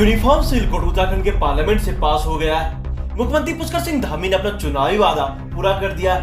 Uniform civil code Uttarakhand के parliament से पास हो गया है। मुख्यमंत्री पुष्कर सिंह धामी ने अपना चुनावी वादा पूरा कर दिया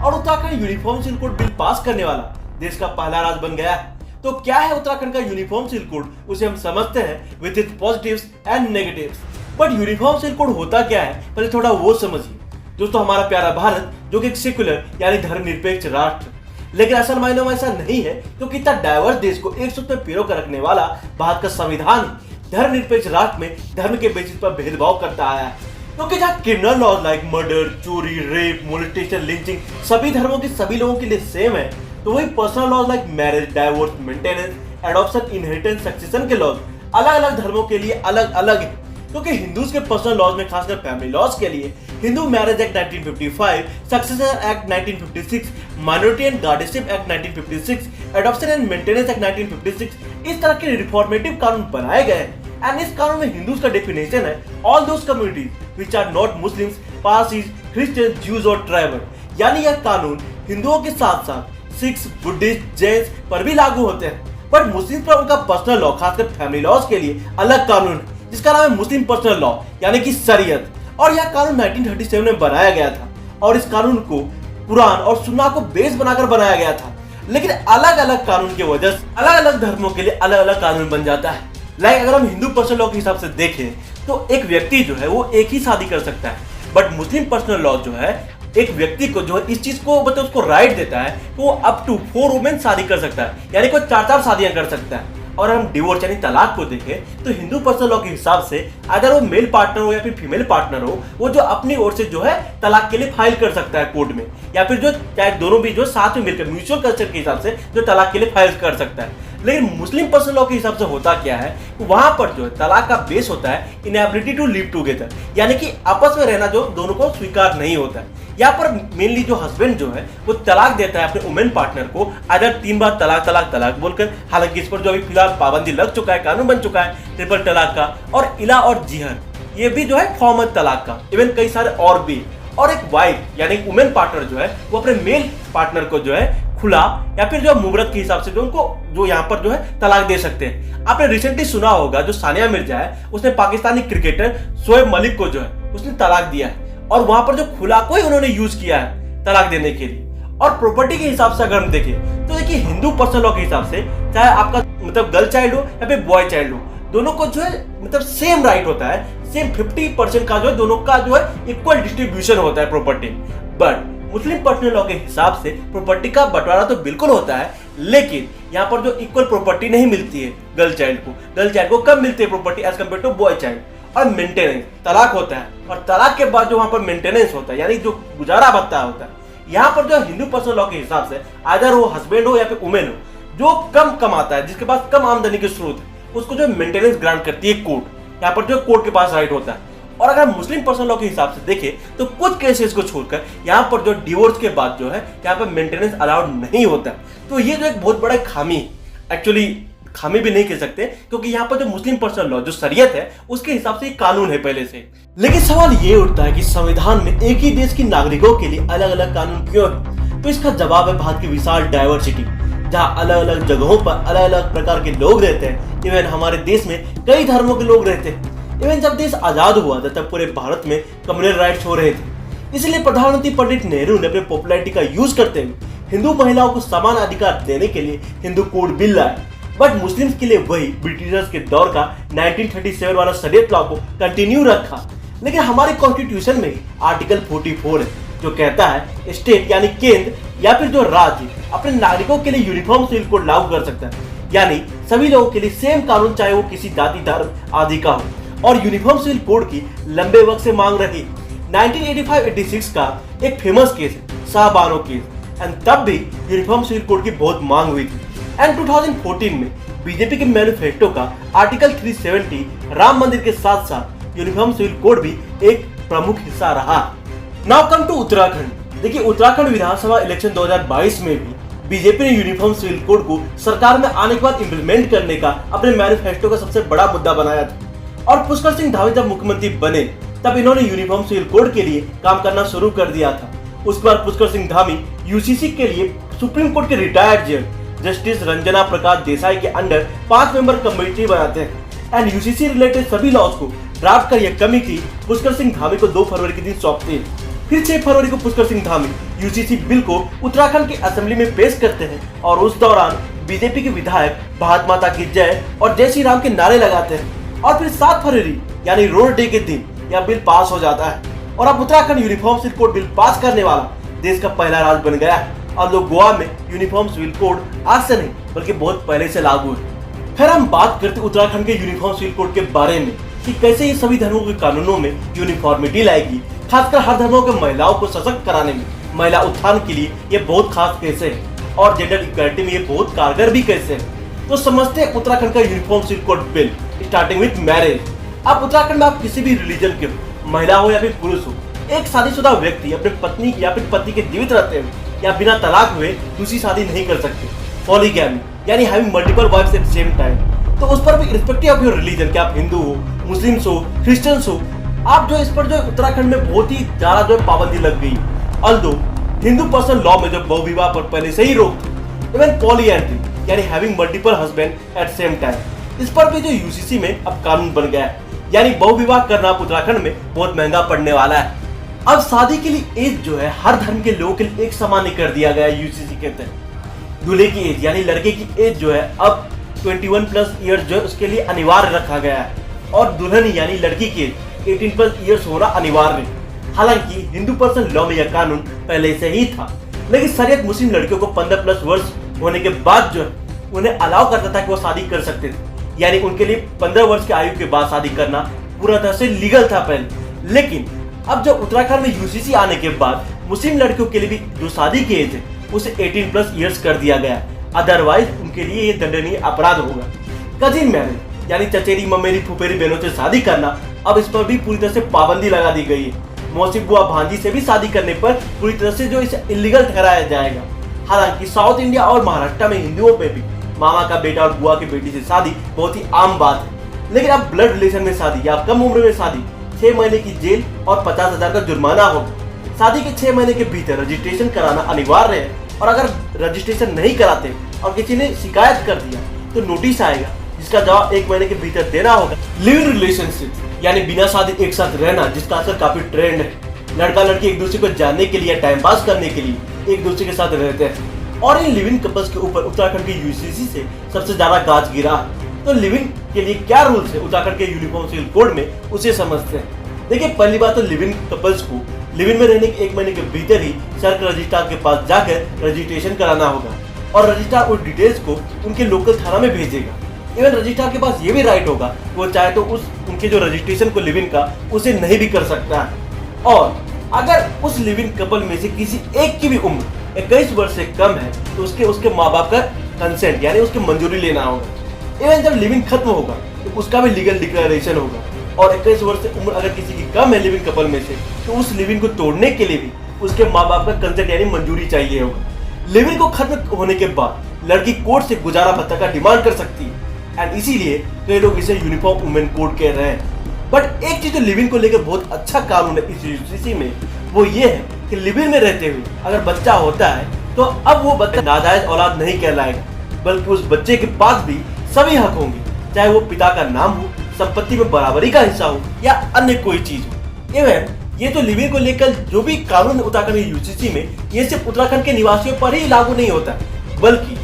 और Uttarakhand uniform civil code bill pass करने वाला देश का पहला राज्य बन गया है। तो क्या है उत्तराखंड का यूनिफॉर्म सिविल कोड, उसे हम समझते हैं with its positives and negatives. But uniform civil code होता क्या है, पहले थोड़ा वो समझिए। दोस्तों, हमारा प्यारा भारत जो कि एक सेक्युलर यानी धर्मनिरपेक्ष राष्ट्र, लेकिन असल मायनों में ऐसा नहीं है, क्योंकि इतना डाइवर्स देश को एक सूत्र में पिरो कर रखने वाला भारत का संविधान धर्मनिरपेक्ष राष्ट्र में धर्म के बेसिस पर भेदभाव करता आया है। क्योंकि जहाँ क्रिमिनल लॉज लाइक मर्डर, चोरी, रेप, मोलेस्टेशन, लिंचिंग सभी धर्मों के सभी लोगों के लिए सेम है, तो वही personal laws like marriage, divorce, maintenance, adoption, inheritance, succession के लॉज अलग अलग धर्मों के लिए अलग अलग है। क्योंकि हिंदूज के पर्सनल लॉज में खासकर फैमिली लॉज के लिए Hindu marriage act 1955, succession act 1956, minority and guardianship act 1956, adoption and maintenance act 1956 इस तरह के रिफॉर्मेटिव कानून बनाए गए हैं। एंड इस कानून में हिंदूज का डेफिनेशन है all those communities which are not Muslims, Parsis, Christian, Jews और ट्राइबल। यानी यह कानून हिंदुओं के साथ साथ सिख्स, बुद्धिस्ट, जैन पर भी लागू होते हैं। बट मुस्लिम पर उनका पर्सनल लॉ खासकर फैमिली लॉज के लिए अलग कानून है, जिसका नाम है मुस्लिम पर्सनल लॉ यानी कि शरीयत। और यह कानून 1937 में बनाया गया था और इस कानून को कुरान और सुन्ना को बेस बनाकर बनाया गया था। लेकिन अलग अलग कानून की वजह से अलग अलग धर्मों के लिए अलग अलग कानून बन जाता है। लाइक अगर हम हिंदू पर्सनल लॉ के हिसाब से देखें तो एक व्यक्ति जो है वो एक ही शादी कर सकता है। बट मुस्लिम पर्सनल लॉ जो है एक व्यक्ति को जो है इस चीज को मतलब उसको राइट देता है कि वो अप टू 4 वुमेन शादी कर सकता है, यानी कोई 4 शादियां कर सकता है। और हम डिवोर्स यानी तलाक को देखें तो हिंदू पर्सनल लॉ के हिसाब से अगर वो मेल पार्टनर हो या फिर फीमेल पार्टनर हो, वो जो अपनी ओर से जो है तलाक के लिए फाइल कर सकता है कोर्ट में, या फिर जो चाहे दोनों भी जो साथ में मिलकर म्यूचुअल कंसेंट के हिसाब से जो तलाक के लिए फाइल कर सकता है। लेकिन मुस्लिम पर्सनल लॉ के हिसाब से होता क्या है, वहां पर जो है तलाक का बेस होता है इनएबिलिटी टू लिव टुगेदर, यानी कि आपस में रहना जो दोनों को स्वीकार नहीं होता है। यहाँ पर मेनली जो हस्बैंड जो है वो तलाक देता है अपने वुमेन पार्टनर को अगर 3 बार तलाक तलाक तलाक बोलकर। हालांकि इस पर जो अभी फिलहाल पाबंदी लग चुका है, कानून बन चुका है ट्रिपल तलाक का, और इला और जिहर ये भी जो है फॉर्म है तलाक का, इवन कई सारे और भी। और एक वाइफ यानी वुमेन पार्टनर जो है वो अपने मेल पार्टनर को जो है खुला या फिर जो मुहूर्त के हिसाब से जो उनको जो यहाँ पर जो है तलाक दे सकते हैं। आपने रिसेंटली सुना होगा जो सानिया मिर्जा है उसने पाकिस्तानी क्रिकेटर शोएब मलिक को जो है उसने तलाक दिया है, और वहां पर जो खुला को ही उन्होंने यूज किया है तलाक देने के लिए। और प्रॉपर्टी के हिसाब से अगर हम देखें तो देखिए हिंदू पर्सनल लॉ के हिसाब से चाहे आपका मतलब गर्ल चाइल्ड हो या फिर बॉय चाइल्ड हो, दोनों को जो है मतलब सेम राइट होता है, सेम 50% का जो है दोनों का जो है इक्वल डिस्ट्रीब्यूशन होता है property. But Muslim personal law के हिसाब से प्रॉपर्टी का बंटवारा तो बिल्कुल होता है, लेकिन यहाँ पर जो इक्वल प्रॉपर्टी नहीं मिलती है गर्ल चाइल्ड को कम मिलती है property as compare to boy child. और मेंटेनेंस तलाक होता है, और तलाक के बाद जो वहां पर मेंटेनेंस होता है यानी जो गुजारा भत्ता होता है, यहाँ पर जो हिंदू पर्सनल लॉ के हिसाब से अगर वो हस्बैंड हो या फिर वुमेन हो जो कम कमाता है, जिसके पास कम आमदनी के स्रोत है, उसको जो मेंटेनेंस ग्रांट करती है कोर्ट। यहाँ पर जो कोर्ट के पास राइट होता है। और अगर मुस्लिम पर्सनल लॉ के हिसाब से देखें तो कुछ केसेस को छोड़कर यहाँ पर जो डिवोर्स के बाद जो है यहाँ पर मेंटेनेंस अलाउड नहीं होता। तो ये जो एक बहुत बड़ा खामी, एक्चुअली खामी भी नहीं कह सकते, क्योंकि यहाँ पर जो मुस्लिम पर्सनल लॉ जो शरीयत है उसके हिसाब से कानून है पहले से। लेकिन सवाल ये उठता है कि संविधान में एक ही देश के नागरिकों के लिए अलग अलग कानून क्यों है? तो इसका जवाब है भारत की विशाल डाइवर्सिटी, जहाँ अलग अलग जगहों पर अलग अलग प्रकार के लोग रहते हैं। इवन हमारे देश में कई धर्मों के लोग रहते हैं। इवन जब देश आजाद हुआ था तब पूरे भारत में कम्युनल राइट्स हो रहे थे। इसलिए प्रधानमंत्री पंडित नेहरू ने अपने पॉपुलैरिटी का यूज करते हुए हिंदू महिलाओं को समान अधिकार देने के लिए हिंदू कोड बिल लाया। बट मुस्लिम्स के लिए वही ब्रिटिशर्स के दौर का 1937 वाला शरीयत लॉ को कंटिन्यू रखा। लेकिन हमारे कॉन्स्टिट्यूशन में आर्टिकल 44 है जो कहता है स्टेट यानी केंद्र या फिर जो राज्य अपने नागरिकों के लिए यूनिफॉर्म सिविल कोड लागू कर सकता है, यानी सभी लोगों के लिए सेम कानून, चाहे वो किसी जाति, धर्म आदि का हो। और यूनिफॉर्म सिविल कोड की लंबे वक्त से मांग रही। 1985-86 का एक फेमस केस है शाहबानो केस, एंड तब भी यूनिफॉर्म सिविल कोड की बहुत मांग हुई थी। एंड 2014 में बीजेपी के मैनिफेस्टो का आर्टिकल 370 राम मंदिर के साथ साथ यूनिफॉर्म सिविल कोड भी एक प्रमुख हिस्सा रहा। Now come to Uttarakhand. देखिए उत्तराखंड विधानसभा इलेक्शन 2022 में भी बीजेपी ने यूनिफॉर्म सिविल कोड को सरकार में आने के बाद इम्प्लीमेंट करने का अपने मैनिफेस्टो का सबसे बड़ा मुद्दा बनाया था। और पुष्कर सिंह धामी जब मुख्यमंत्री बने तब इन्होंने यूनिफॉर्म सिविल कोड के लिए काम करना शुरू कर दिया था। उसके बाद पुष्कर सिंह धामी यूसीसी के लिए सुप्रीम कोर्ट के रिटायर्ड जज जस्टिस रंजना प्रकाश देसाई के अंडर 5 मेंबर कमेटी बनाते हैं एंड यूसीसी रिलेटेड सभी लॉज को ड्राफ्ट कर यह कमेटी पुष्कर सिंह धामी को 2 फरवरी के दिन सौंपती है। फिर 6 फरवरी को पुष्कर सिंह धामी यूसीसी बिल को उत्तराखंड की असेंबली में पेश करते हैं और उस दौरान बीजेपी के विधायक भारत माता की जय और जय श्री राम के नारे लगाते हैं और फिर 7 फरवरी यानी रोड डे के दिन यह बिल पास हो जाता है और अब Uttarakhand uniform civil code bill pass करने वाला देश का पहला राज्य बन गया है। और लोग गोवा में यूनिफॉर्म सिविल कोड आज से नहीं बल्कि बहुत पहले से लागू है। फिर हम बात करते उत्तराखंड के यूनिफॉर्म सिविल कोड के बारे में कि कैसे ये सभी धर्मों के कानूनों में यूनिफॉर्मिटी लाएगी, खासकर हर धर्मों के महिलाओं को सशक्त कराने में महिला उत्थान के लिए ये बहुत खास कैसे है और जेंडर इक्वालिटी में ये बहुत कारगर भी कैसे है। तो समझते हैं उत्तराखंड का uniform civil code bill starting with marriage. अब उत्तराखंड में आप किसी भी रिलीजन के हो, महिला हो या फिर पुरुष हो, एक शादीशुदा व्यक्ति अपने पत्नी या फिर पति के जीवित रहते हुए या बिना तलाक हुए दूसरी शादी नहीं कर सकते। पॉलीगैमी यानी having multiple wifes at same time, तो उस पर भी रिस्पेक्टिव ऑफ योर रिलीजन, कि आप हिंदू हो, मुस्लिम्स हो, क्रिश्चियंस हो, आप जो इस पर जो उत्तराखंड में बहुत ही ज्यादा जो पाबंदी लग गई। अल्दो हिंदू पर्सनल लॉ में जो बहु विवाह पर पहले से ही रोक थी। इवन पॉलीएंड्री यानी having multiple husband at same time, इस पर भी जो यूसीसी में अब कानून बन गया है, यानी बहु विवाह करना उत्तराखंड में बहुत महंगा पड़ने वाला है। अब शादी के लिए एज जो है हर धर्म के लोगों के लिए एक समान कर दिया गया है यूसीसी के तहत। दूल्हे की एज यानी लड़के की एज जो है अब 21+ ईयर जो है उसके लिए अनिवार्य रखा गया है और दुल्हन यानी लड़की की एज 18+ ईयर्स होना अनिवार्य है। हालांकि हिंदू पर्सनल लॉ में यह कानून पहले से ही था, लेकिन शरीयत मुस्लिम लड़कियों को 15+ वर्ष होने के बाद जो है उन्हें अलाउ करता था कि वो शादी कर सकते थे, यानी उनके लिए 15 वर्ष की आयु के बाद शादी करना पूरा तरह से लीगल था पहले। लेकिन अब जब उत्तराखंड में यूसीसी आने के बाद मुस्लिम लड़कियों के लिए भी जो शादी की एज है उसे 18+ ईयर्स कर दिया गया, अदरवाइज उनके लिए ये दंडनीय अपराध होगा। कजिन मैरिज यानी चचेरी ममेरी फुफेरी बहनों से शादी करना, अब इस पर भी पूरी तरह से पाबंदी लगा दी गई है। मौसी बुआ भांजी से भी शादी करने पर पूरी तरह से जो इसे इलीगल ठहराया जाएगा। हालांकि साउथ इंडिया और महाराष्ट्र में हिंदुओं पे भी मामा का बेटा और बुआ की बेटी से शादी बहुत ही आम बात है, लेकिन अब ब्लड रिलेशन में शादी या कम उम्र में शादी 6 महीने की जेल और 50,000 का जुर्माना होगा। शादी के 6 महीने के भीतर रजिस्ट्रेशन कराना अनिवार्य है और अगर रजिस्ट्रेशन नहीं कराते और किसी ने शिकायत कर दिया तो नोटिस आएगा जिसका जवाब 1 महीने के भीतर देना होगा। लिव इन रिलेशनशिप यानी बिना शादी एक साथ रहना, जिसका असर काफी ट्रेंड है। लड़का लड़की एक दूसरे को जानने के लिए, टाइम पास करने के लिए एक दूसरे के साथ रहते हैं और इन लिव इन कपल्स के ऊपर उत्तराखंड के यूसीसी से सबसे ज्यादा गाज गिरा है। तो लिव इन के लिए क्या रूल्स है उत्तराखंड के यूनिफॉर्म सिविल कोड में, उसे समझते हैं। देखिए, पहली बात तो लिव इन कपल्स को लिव इन में रहने के 1 महीने के भीतर ही सर्कल रजिस्ट्रार के पास जाकर रजिस्ट्रेशन कराना होगा और रजिस्ट्रार उस डिटेल्स को उनके लोकल थाना में भेजेगा। इवन रजिस्ट्रार के पास ये भी राइट होगा, वो चाहे तो उनके जो रजिस्ट्रेशन को लिव इन का उसे नहीं भी कर सकता है। और अगर उस लिव इन कपल में से किसी एक की भी उम्र 21 वर्ष से कम है तो उसके माँ बाप का कंसेंट यानी उसकी मंजूरी लेना होगा। इवन जब लिव इन खत्म होगा तो उसका भी लीगल डिक्लेरेशन होगा और 21 वर्ष से उम्र अगर किसी की कम है लिव इन कपल में से तो उस लिव इन को तोड़ने के लिए भी उसके माँ बाप का कंसेंट यानी मंजूरी चाहिए होगा। लिव इन को खत्म होने के बाद लड़की कोर्ट से गुजारा भत्ता का डिमांड कर सकती है एंड इसीलिए कई लोग इसे यूनिफॉर्म वुमेन कोड कह रहे हैं। बट एक चीज जो लिव इन को लेकर बहुत अच्छा कानून है इस यूसीसी में, वो ये है कि लिव इन में रहते हुए अगर बच्चा होता है तो अब वो बच्चा नाजायज औलाद नहीं कहलाएगा, बल्कि उस बच्चे के पास भी सभी हक होंगे, चाहे वो पिता का नाम हो, संपत्ति में बराबरी का हिस्सा हो या अन्य कोई चीज हो। इवन ये तो लिव इन को लेकर जो भी कानून उत्तराखंड की यूसीसी में, ये सिर्फ उत्तराखंड के निवासियों पर ही लागू नहीं होता, बल्कि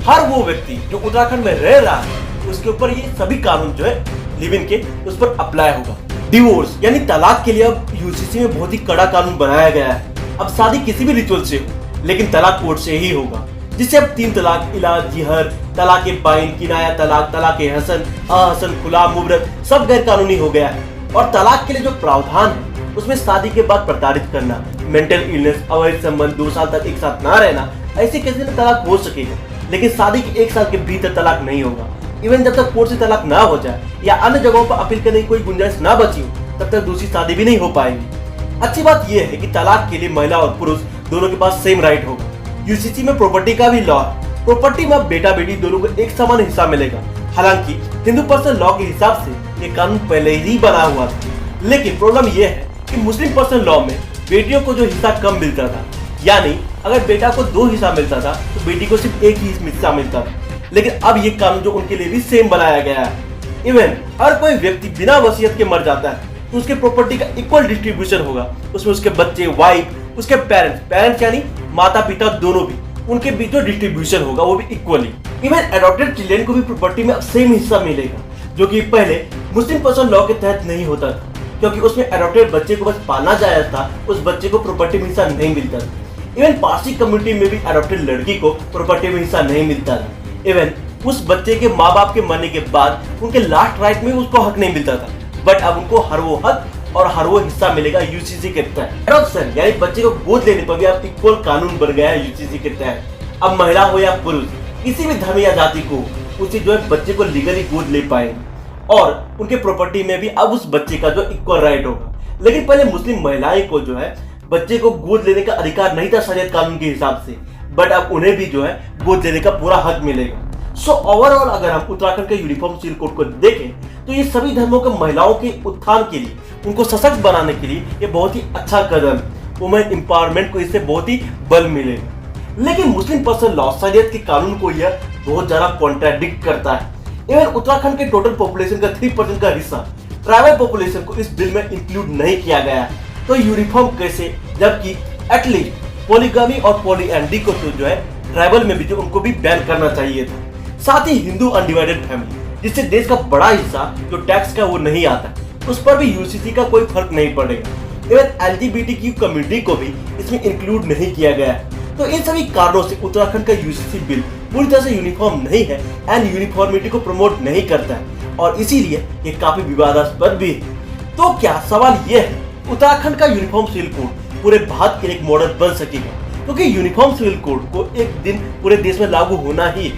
हर वो व्यक्ति जो उत्तराखंड में रह रहा है उसके ऊपर ये सभी कानून जो है लिव इन के उस पर अप्लाई होगा। डिवोर्स यानी तलाक के लिए अब यूसीसी में बहुत ही कड़ा कानून बनाया गया है। अब शादी किसी भी रिचुअल से हो, लेकिन तलाक कोर्ट से ही होगा, जिससे अब 3 तलाक, इलाज, जिहर, तलाक बाइन, किनाया तलाक, तलाक हसन, अहसन, खुला, मुबरत सब गैर कानूनी हो गया है। और तलाक के लिए जो प्रावधान है उसमें शादी के बाद प्रताड़ित करना, मेंटल इलनेस, अवैध संबंध, 2 साल तक एक साथ ना रहना, ऐसे केस में तलाक हो सकेगा, लेकिन शादी के 1 साल के भीतर तलाक नहीं होगा। इवन जब तक कोर्ट से तलाक ना हो जाए या अन्य जगहों पर अपील करने की कोई गुंजाइश ना बची हो, तब तक दूसरी शादी भी नहीं हो पाएगी। अच्छी बात यह है कि तलाक के लिए महिला और पुरुष दोनों के पास सेम राइट होगा। यूसीसी में प्रॉपर्टी का भी लॉ है। प्रॉपर्टी में अब बेटा बेटी दोनों को एक समान हिस्सा मिलेगा। हालांकि हिंदू पर्सनल लॉ के हिसाब से ये कानून पहले ही बना हुआ था, लेकिन प्रॉब्लम यह है कि मुस्लिम पर्सनल लॉ में बेटियों को जो हिस्सा कम मिलता था, यानी अगर बेटा को 2 हिस्सा मिलता था तो बेटी को सिर्फ 1 ही हिस्सा मिलता था, लेकिन अब ये कानून जो उनके लिए भी सेम बनाया गया है। इवन हर कोई व्यक्ति बिना वसीयत के मर जाता है तो उसके प्रॉपर्टी का इक्वल डिस्ट्रीब्यूशन होगा। उसमें उसके बच्चे, वाइफ, उसके पेरेंट्स यानी माता पिता दोनों भी, उनके बीच जो डिस्ट्रीब्यूशन होगा वो भी इक्वली। इवन एडॉप्टेड चिल्ड्रन को भी प्रॉपर्टी में अब सेम हिस्सा मिलेगा, जो कि पहले मुस्लिम पर्सन लॉ के तहत नहीं होता था, क्योंकि उसमें एडॉप्टेड बच्चे को बस पालना जायज था, उस बच्चे को प्रॉपर्टी में हिस्सा नहीं मिलता था। इवन पारसी कम्युनिटी में भी एडॉप्टेड लड़की को प्रॉपर्टी में हिस्सा नहीं मिलता था। इवन उस बच्चे के माँ बाप के मरने के बाद उनके लास्ट राइट में उसको हक नहीं मिलता था, बट अब उनको हर वो हक और हर वो हिस्सा मिलेगा यूसीसी के तहत। एडॉप्शन यानी बच्चे को गोद लेने पर भी अब इक्वल कानून बन गया है यूसीसी के तहत। अब महिला हो या पुरुष, किसी भी धर्म या जाति को उसे जो है बच्चे को लीगली गोद ले पाएंगे और उनके प्रॉपर्टी में भी अब उस बच्चे का जो इक्वल राइट होगा। लेकिन पहले मुस्लिम महिलाएं को जो है बच्चे को गोद लेने का अधिकार नहीं था शरीयत कानून के हिसाब से, बट अब उन्हें भी जो है गोद लेने का पूरा हक मिलेगा। सो ओवरऑल अगर हम उत्तराखंड के यूनिफॉर्म सिविल कोड को देखें तो ये सभी धर्मों के महिलाओं के उत्थान के लिए, उनको सशक्त बनाने के लिए ये बहुत ही अच्छा कदम है। वुमेन एम्पावरमेंट को इससे बहुत ही बल मिलेगा। लेकिन मुस्लिम पर्सन लॉ शरीयत के कानून को यह बहुत ज्यादा कॉन्ट्राडिक्ट करता है। इवन उत्तराखंड के टोटल पॉपुलेशन का 3% का हिस्सा ट्राइबल पॉपुलेशन को इस बिल में इंक्लूड नहीं किया गया है। तो यूनिफॉर्म कैसे, जबकि एटलीस्ट पॉलीगामी और पॉलीएंड्री को तो जो है ट्राइबल में भी जो उनको भी बैन करना चाहिए था। साथ ही हिंदू अनडिवाइडेड फैमिली, जिससे देश का बड़ा हिस्सा जो टैक्स का वो नहीं आता, उस पर भी यूसीसी का कोई फर्क नहीं पड़ेगा। इवन एलजीबीटीक्यू कम्युनिटी को भी इसमें इंक्लूड नहीं किया गया है। तो इन सभी कारणों से उत्तराखंड का यूसीसी बिल पूरी तरह से यूनिफॉर्म नहीं है एंड यूनिफॉर्मिटी को प्रमोट नहीं करता है और इसीलिए ये काफी विवादास्पद भी है। तो क्या सवाल ये है, उत्तराखंड का यूनिफॉर्म सिविल कोड पूरे भारत के लिए एक मॉडल बन सकेगा? क्योंकि यूनिफॉर्म सिविल कोड को एक दिन पूरे देश में लागू होना ही,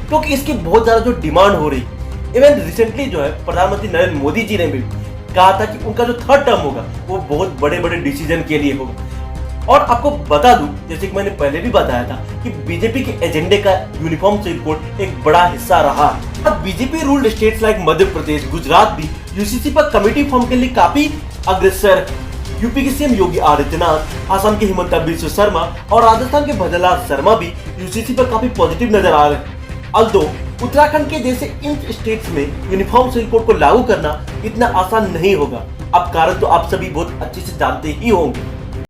क्योंकि इसकी बहुत ज्यादा जो डिमांड हो रही। इवन रिसेंटली जो है प्रधानमंत्री नरेंद्र मोदी जी ने भी कहा था कि उनका जो थर्ड टर्म होगा वो बहुत बड़े बड़े डिसीजन के लिए होगा। और आपको बता दूं, जैसे कि मैंने पहले भी बताया था कि बीजेपी के एजेंडे का यूनिफॉर्म सिविल कोड एक बड़ा हिस्सा रहा। अब BJP ruled states like Madhya Pradesh, Gujarat भी यूसीसी पर कमेटी फॉर्म के लिए काफी अग्रसर। यूपी के सीएम योगी आदित्यनाथ, असम के हिमंता बिस्वा शर्मा और राजस्थान के भजनलाल शर्मा भी यूसीसी पर काफी पॉजिटिव नजर आ रहे हैं। अल्दो उत्तराखंड के जैसे इन स्टेट्स में यूनिफॉर्म सिविल कोड को लागू करना इतना आसान नहीं होगा। अब कारण तो आप सभी बहुत अच्छे से जानते ही होंगे।